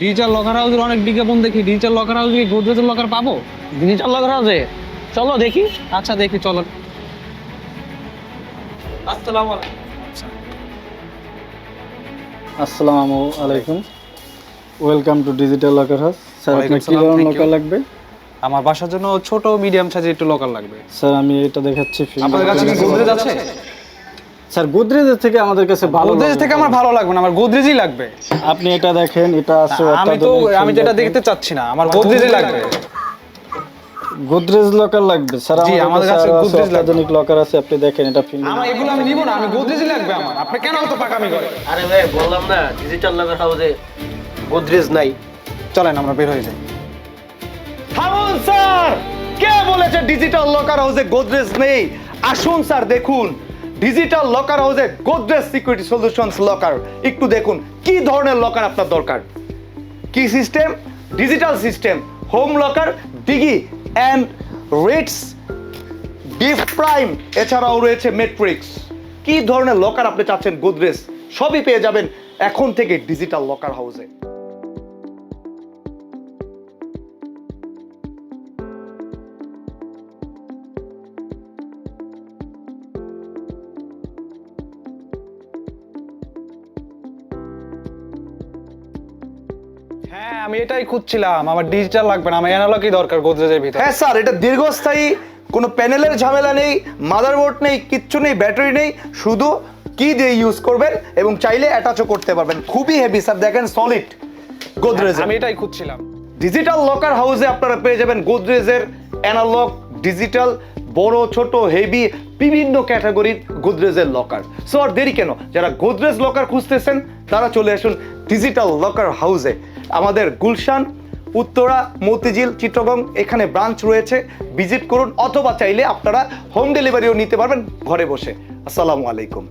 Digital locker হাউসের অনেক বিজ্ঞাপন দেখি, ডিজিটাল লকার হাউসে কি গোদরেজের লকার পাবো? ডিজিটাল লকার হাউসে চলো দেখি। আচ্ছা দেখি, চলো। আসসালামু আলাইকুম। আসসালামু আলাইকুম, welcome to digital locker house. Sir আপনার কি ধরনের লকার লাগবে? আমার বাসার জন্য ছোট মিডিয়াম সাইজের একটু লকার লাগবে। স্যার আমি এটা দেখাচ্ছি। আপনাদের কাছে কি গোদরেজ আছে? স্যার গোদরেজের থেকে আমাদের কাছে ভালো গোদরেজ থেকে আমার ভালো লাগবে না, আমার গোদরেজই লাগবে। আপনি এটা দেখেন, এটা আছে আমি যেটা দেখতে চাচ্ছি না, আমার গোদরেজই লাগবে। গোদরেজ লকার লাগবে স্যার? জি, আমাদের কাছে গোদরেজ লাগবে। আধুনিক লকার আছে, আপনি দেখেন এটা আমার এগুলো আমি নিব না, আমি গোদরেজই লাগবে আমার। আপনি কেন এত পাকামি করেন? আরে ভাই বললাম না ডিজিটাল লকার হাউসে গোদরেজ নাই। চলেন আমরা বের হয়ে যাই। থামুন স্যার, কে বলেছে ডিজিটাল লকার হাউসে গোদরেজ নেই? আসুন স্যার দেখুন, ডিজিটাল লকার হাউসে গোদরেজ সিকিউরিটি সলিউশনস লকার। একটু দেখুন কি ধরনের লকার আপনার দরকার। কি system? Digital system, home locker, Digi and Ritz, deep Prime, এছাড়াও রয়েছে মেট্রিক্স। কি ধরনের লকার আপনি চাচ্ছেন গোদরেজ, সবই পেয়ে যাবেন এখন থেকে ডিজিটাল লকার হাউসে। হ্যাঁ, আমি এটাই খুঁজছিলাম। আমার ডিজিটাল লাগবে না, আমার অ্যানালগই দরকার গোদরেজের ভিতরে। হ্যাঁ স্যার, এটা দীর্ঘস্থায়ী, কোনো প্যানেলের ঝামেলা নেই, মাদারবোর্ড নেই, কিচ্ছু নেই, ব্যাটারি নেই, শুধু কি দিয়ে ইউজ করবেন এবং চাইলে অ্যাটাচও করতে পারবেন। খুবই হেভি স্যার, দেখেন সলিড গোদরেজ। আমি এটাই খুঁজছিলাম। ডিজিটাল লকার হাউসে আপনারা পেয়ে যাবেন গোদরেজের অ্যানালগ, ডিজিটাল, বড় ছোট হেভি বিভিন্ন ক্যাটাগরির গোদরেজের লকার। সো আর দেরি কেন, যারা গোদরেজ লকার খুঁজতেছেন তারা চলে আসুন ডিজিটাল লকার হাউসে। আমাদের গুলশান, উত্তরা, মতিঝিল, চিট্টগং এখানে ব্রাঞ্চ রয়েছে, ভিজিট করুন, অথবা চাইলে আপনারা হোম ডেলিভারিও নিতে পারবেন ঘরে বসে। আসসালামু আলাইকুম।